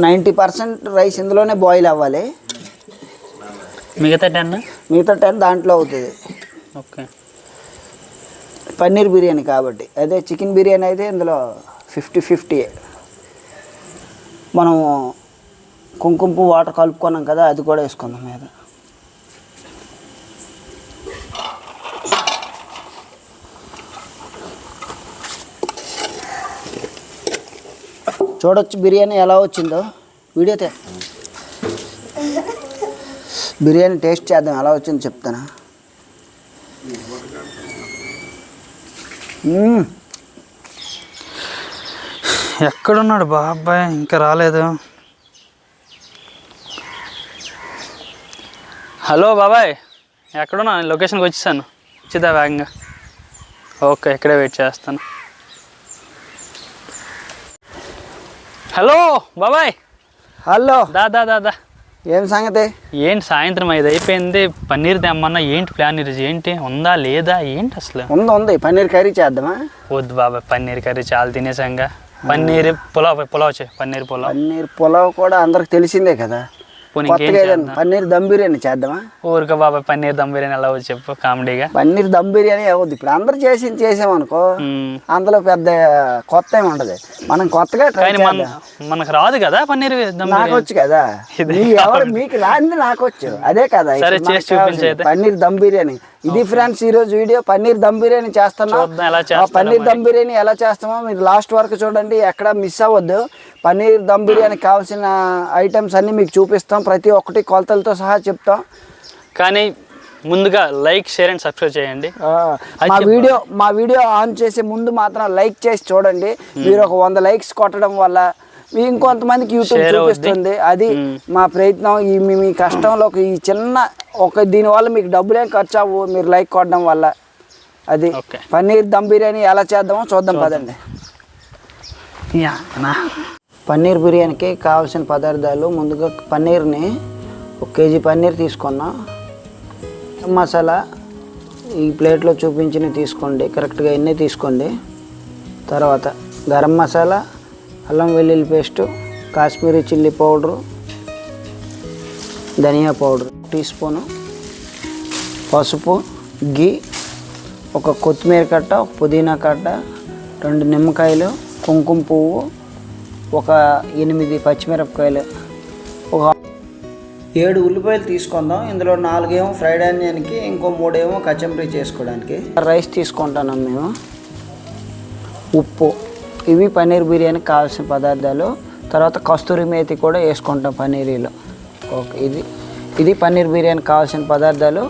90% rice ఇందులోనే boil అవ్వాలి, మిగతా 10 దాంట్లో అవుతుంది. ఓకే. పన్నీర్ బిర్యానీ కాబట్టి. అదే చికెన్ బిర్యానీ అయితే ఇందులో 50-50. మనం కుంకుమ పువ్వు వాటర్ కలుపుకున్నాం కదా, అది కూడా వేసుకుందాం మీద. చూడొచ్చు బిర్యానీ ఎలా వచ్చిందో. వీడియోతే బిర్యానీ టేస్ట్ చేద్దాం, ఎలా వచ్చిందో చెప్తాను. ఎక్కడున్నాడు బాబాయ్? ఇంకా రాలేదు. హలో బాబాయ్, ఎక్కడున్నా? లొకేషన్కి వచ్చేసాను, వచ్చిద్దా వేగంగా? ఓకే, ఇక్కడే వెయిట్ చేస్తాను. హలో బాబాయ్. హలో. దా. ఏం సంగతి? ఏంటి సాయంత్రం 5 అయిపోయింది, పన్నీర్ తెమ్మన్నా. ఏంటి ప్లాన్ ఈరోజు? ఏంటి ఉందా లేదా ఏంటి అసలు? ఉంది. పన్నీర్ కర్రీ చేద్దామా? వద్దు బాబాయ్, పన్నీర్ కర్రీ చాలా తినేసాంగా. పన్నీర్ పులావ్ పన్నీర్ పులావ్ కూడా అందరికి తెలిసిందే కదా. పన్నీర్ దమ్ బిర్యానీ చేద్దామా? ఊరిక బాబాయ్, పన్నీర్ దమ్ బిర్యానీ ఎలా వచ్చి చెప్పు కామెడీగా. పన్నీర్ దమ్ బిర్యానీ అవుద్ది. ఇప్పుడు అందరు చేసామనుకో, అందులో పెద్ద కొత్త ఏమి ఉండదు. మనం కొత్తగా మనకు రాదు కదా పన్నీర్ దమ్. నాకు వచ్చు కదా, మీకు రాంది నాకు వచ్చు. అదే కదా పన్నీర్ దమ్ బిర్యానీ. ఇది ఫ్రెండ్స్ ఈ రోజు వీడియో, పన్నీర్ దమ్ బిర్యానీ చేస్తున్నాం. పన్నీర్ దమ్ బిర్యానీ ఎలా చేస్తామో మీరు లాస్ట్ వరకు చూడండి, ఎక్కడ మిస్ అవ్వద్దు. పన్నీర్ దమ్ బిర్యానీకి కావాల్సిన ఐటమ్స్ అన్నీ మీకు చూపిస్తాం, ప్రతి ఒక్కటి కొలతలతో సహా చెప్తాం. కానీ ముందుగా లైక్, షేర్ అండ్ సబ్స్క్రైబ్ చేయండి. మా వీడియో ఆన్ చేసే ముందు మాత్రం లైక్ చేసి చూడండి. మీరు ఒక 100 లైక్స్ కొట్టడం వల్ల ఇంకొంతమందికి యూట్యూబ్ చూపిస్తుంది. అది మా ప్రయత్నం. మీ కష్టంలో ఈ చిన్న దీనివల్ల మీకు డబ్బులేం ఖర్చు అవ్వు, మీరు లైక్ కొట్టడం వల్ల. అది పన్నీర్ దమ్ బిర్యానీ ఎలా చేద్దామో చూద్దాం పదండి. పన్నీర్ బిర్యానీకి కావాల్సిన పదార్థాలు, ముందుగా పన్నీర్ని 1 కేజీ పన్నీర్ తీసుకున్నాం. మసాలా ఈ ప్లేట్లో చూపించినవి తీసుకోండి, కరెక్ట్గా ఎన్ని తీసుకోండి. తర్వాత గరం మసాలా, అల్లం వెల్లుల్లి పేస్టు, కాశ్మీరీ చిల్లీ పౌడరు, ధనియా పౌడర్ 1 టీ స్పూను, పసుపు, గీ, 1 కొత్తిమీర కట్ట, 1 పుదీనా కట్ట, 2 నిమ్మకాయలు, కుంకుమ పువ్వు, 8 పచ్చిమిరపకాయలు, 7 ఉల్లిపాయలు తీసుకుందాం. ఇందులో 4 ఏమో ఫ్రైడ్ ఆనియన్కి, ఇంకో 3 ఏమో కచంబరీ చేసుకోవడానికి. రైస్ తీసుకుంటున్నాం మేము. ఉప్పు. ఇవి పన్నీర్ బిర్యానీకి కావాల్సిన పదార్థాలు. తర్వాత కస్తూరి మేతి కూడా వేసుకుంటాం పన్నీరీలో. ఓకే, ఇది పన్నీర్ బిర్యానీకి కావాల్సిన పదార్థాలు.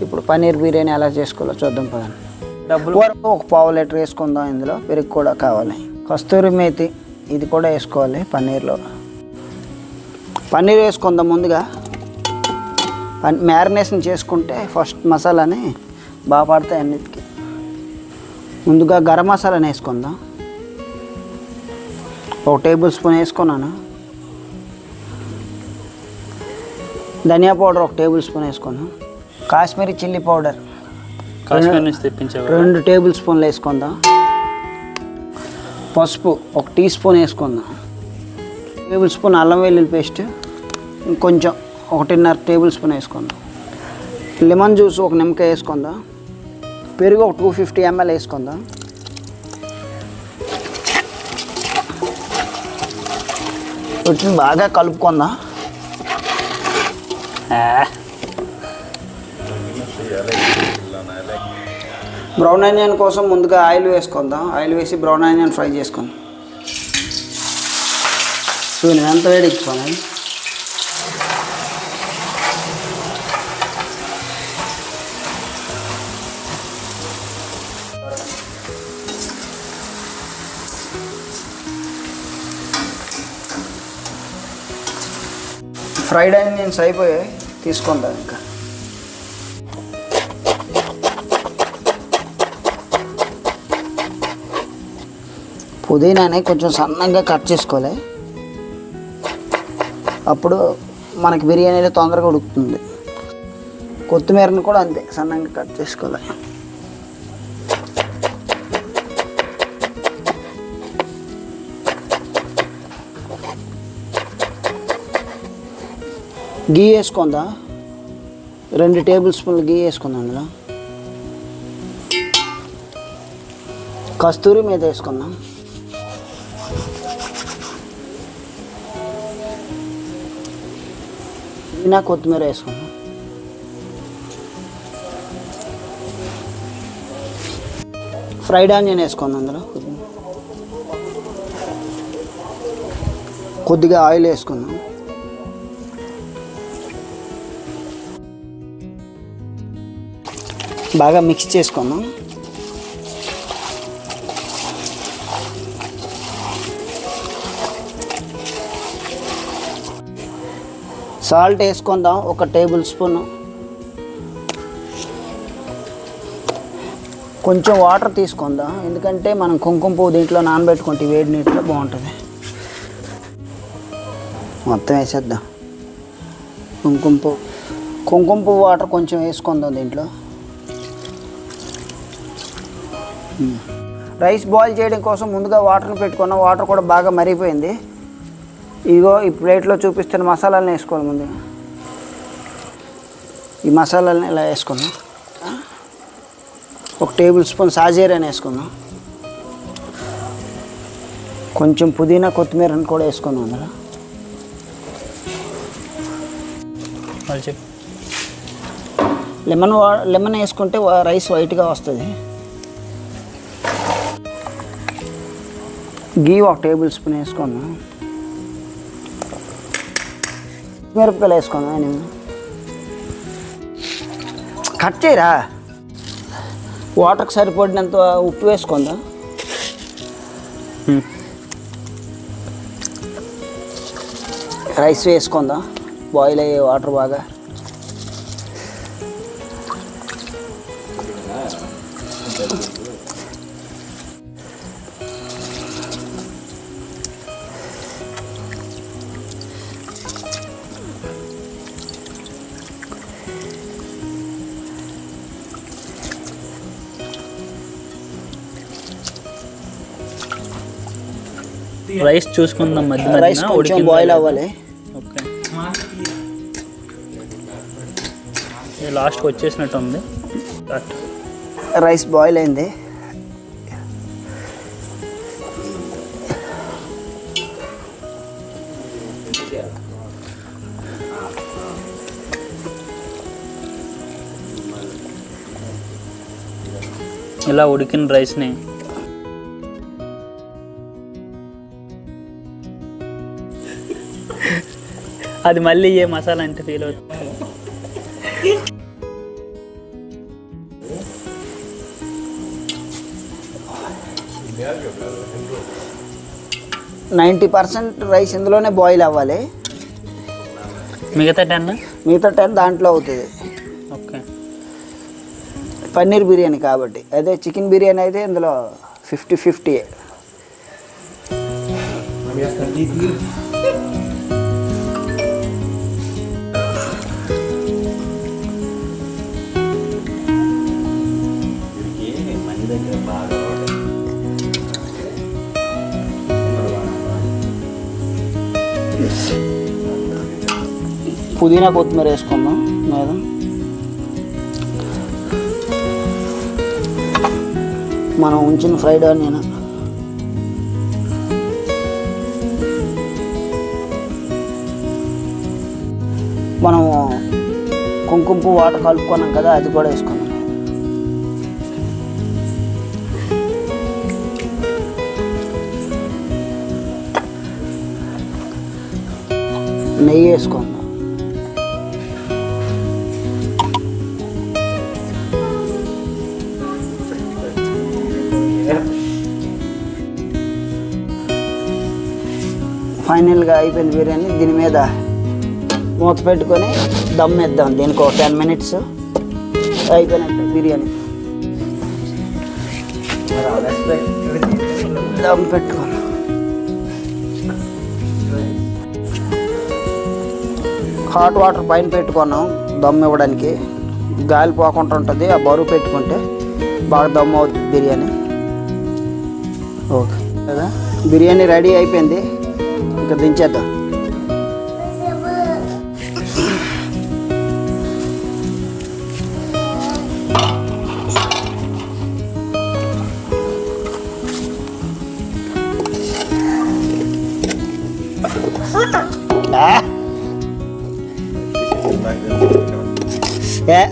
ఇప్పుడు పన్నీర్ బిర్యానీ ఎలా చేసుకోవాలో చూద్దాం పదండి. డబ్బులు 1 పావు లీటర్ వేసుకుందాం. ఇందులో పెరుగు కూడా కావాలి. కస్తూరి మేతి ఇది కూడా వేసుకోవాలి పన్నీర్లో. పన్నీర్ వేసుకుందాం. ముందుగా మ్యారినేషన్ చేసుకుంటే ఫస్ట్ మసాలాని బాగా పడతాయి అన్నిటికీ. ముందుగా గరం మసాలాని వేసుకుందాం. 1 టేబుల్ స్పూన్ వేసుకున్నాను. ధనియా పౌడర్ 1 టేబుల్ స్పూన్ వేసుకున్నాం. కాశ్మీరీ చిల్లీ పౌడర్ 2 టేబుల్ స్పూన్లు వేసుకుందాం. పసుపు 1 టీ స్పూన్ వేసుకుందాం. 1 టేబుల్ స్పూన్ అల్లం వెల్లుల్లి పేస్ట్, ఇంకొంచెం 1.5 టేబుల్ స్పూన్ వేసుకుందాం. లెమన్ జ్యూస్ 1 నిమ్మకాయ వేసుకుందాం. పెరుగు 250 ml వేసుకుందాం. వీటిని బాగా కలుపుకుందాం. బ్రౌన్ ఆనియన్ కోసం ముందుగా ఆయిల్ వేసుకుందాం. ఆయిల్ వేసి బ్రౌన్ ఆనియన్ ఫ్రై చేసుకుందాం. నేను ఎంత వేడిచ్చుకోను. ఫ్రైడ్ ఆనియన్స్ అయిపోయాయి, తీసుకుందాం. ఇంకా పుదీనాని కొంచెం సన్నంగా కట్ చేసుకోవాలి, అప్పుడు మనకి బిర్యానీలో తొందరగా ఉడుకుతుంది. కొత్తిమీరని కూడా అంతే సన్నంగా కట్ చేసుకోవాలి. గీ వేసుకుందా, 2 టేబుల్ స్పూన్లు గీ వేసుకుందాం. అందులో కస్తూరి మీద వేసుకుందాం. పుదీనా కొత్తిమీర వేసుకుందాం. ఫ్రైడ్ ఆనియన్ వేసుకుందాం. అందులో కొద్దిగా ఆయిల్ వేసుకుందాం. బాగా మిక్స్ చేసుకుందాం. సాల్ట్ వేసుకుందాం 1 టేబుల్ స్పూన్. కొంచెం వాటర్ తీసుకుందాం, ఎందుకంటే మనం కుంకుమ పువ్వు దీంట్లో నానబెట్టుకుంటే వేడి నీటిలో బాగుంటుంది. మొత్తం వేసేద్దాం. కుంకుమ పువ్వు వాటర్ కొంచెం వేసుకుందాం దీంట్లో. రైస్ బాయిల్ చేయడం కోసం ముందుగా వాటర్ని పెట్టుకున్నాం. వాటర్ కూడా బాగా మరిగిపోయింది. ఇగో ఈ ప్లేట్లో చూపిస్తున్న మసాలాలను వేసుకోవాలి. ముందుగా ఈ మసాలాలని ఇలా వేసుకుందాం. 1 టేబుల్ స్పూన్ సాజీరాని వేసుకుందాం. కొంచెం పుదీనా కొత్తిమీరని కూడా వేసుకుందాం. అందులో లెమన్ వేసుకుంటే రైస్ వైట్గా వస్తుంది. గీ 1 టేబుల్ స్పూన్ వేసుకుందాం. మిరపకాయలు వేసుకుందాం. నేను కట్ చేయరా. వాటర్కి సరిపడినంత ఉప్పు వేసుకుందాం. రైస్ వేసుకుందాం. బాయిల్ అయ్యే వాటర్ బాగా. రైస్ చూసుకుందాం. మధ్య రైస్ కొంచెం బాయిల్ అవ్వాలి. ఓకే, లాస్ట్కి వచ్చేసినట్టు ఉంది. రైస్ బాయిల్ అయింది. ఇలా ఉడికిన రైస్ని అది మళ్ళీ ఏ మసాలా అంటే ఫీల్ అవుతుంది. 90% రైస్ ఇందులోనే బాయిల్ అవ్వాలి. మిగతా 10 దాంట్లో అవుతుంది. ఓకే, పన్నీర్ బిర్యానీ కాబట్టి. అదే చికెన్ బిర్యానీ అయితే ఇందులో 50-50. పుదీనా కొత్తిమీర వేసుకుందాం. లేదా మనం ఉంచిన ఫ్రైడ్ ఆనియన్, మనం కుంకుమ పువ్వు వాటర్ కలుపుకున్నాం కదా, అది కూడా వేసుకున్నాం. నెయ్యి వేసుకుందాం. ఫైనల్గా అయిపోయింది బిర్యానీ. దీని మీద మూత పెట్టుకొని దమ్ వేద్దాం. దీనికి ఒక 10 మినిట్స్ అయిపోయినట్టు బిర్యానీ. దమ్ పెట్టుకోండి. హాట్ వాటర్ పైన పెట్టుకున్నాం దమ్ ఇవ్వడానికి. గాలి పోకుండా ఉంటుంది. ఆ బరువు పెట్టుకుంటే బాగా దమ్ అవుతుంది బిర్యానీ. ఓకే కదా, బిర్యానీ రెడీ అయిపోయింది. ఇంకా దించేద్దాం.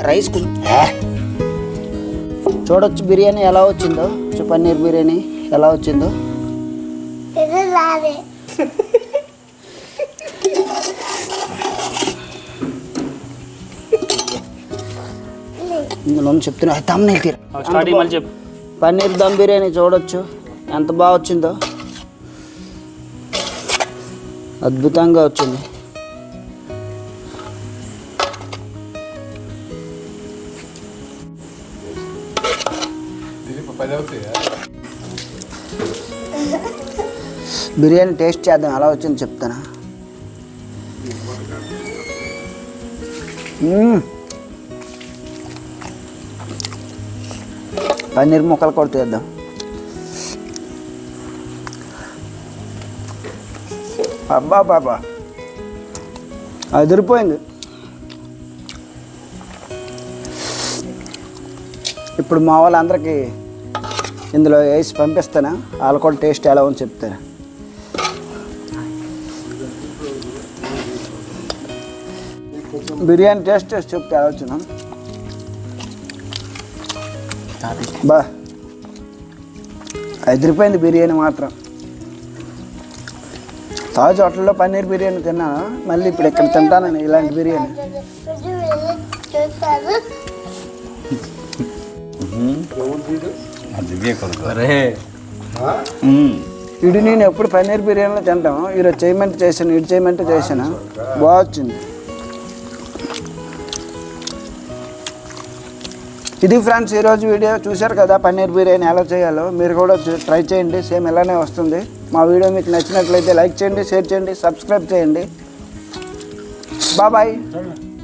రైస్ చూడొచ్చు బిర్యానీ ఎలా వచ్చిందో. పన్నీర్ బిర్యానీ ఎలా వచ్చిందో. ఇందులో చెప్తున్నా తమ్ముని తీరు. స్టార్టింగ్ మళ్ళీ చెప్పు. పన్నీర్ దమ్ బిర్యానీ చూడొచ్చు ఎంత బాగా వచ్చిందో. అద్భుతంగా వచ్చింది. బిర్యానీ టేస్ట్ చేద్దాం ఎలా వచ్చింది చెప్తానా. పన్నీర్ ముక్కలు కూడా తీద్దాం. అబ్బా బాబా అదిరిపోయింది. ఇప్పుడు మా వాళ్ళందరికీ ఇందులో వేసి పంపిస్తాను. వాళ్ళు కూడా టేస్ట్ ఎలా ఉంది చెప్తాను. బిర్యానీ టేస్ట్ చేసి చెప్తే ఎలా వచ్చినా. బా అదిరిపోయింది బిర్యానీ మాత్రం. తాజ్ హోటల్లో పన్నీర్ బిర్యానీ తిన్నాను, మళ్ళీ ఇప్పుడు ఇక్కడ తింటాను ఇలాంటి బిర్యానీ. ఇది నేను ఎప్పుడు పన్నీర్ బిర్యానీలో తింటాను. ఈరోజు చేయమంటే చేశాను, ఇటు చేయమంటే చేశాను. బాగా వచ్చింది. ఇది ఫ్రెండ్స్ ఈరోజు వీడియో. చూశారు కదా పన్నీర్ బిర్యానీ ఎలా చేయాలో. మీరు కూడా ట్రై చేయండి, సేమ్ ఇలానే వస్తుంది. మా వీడియో మీకు నచ్చినట్లయితే లైక్ చేయండి, షేర్ చేయండి, సబ్స్క్రైబ్ చేయండి. బాయ్.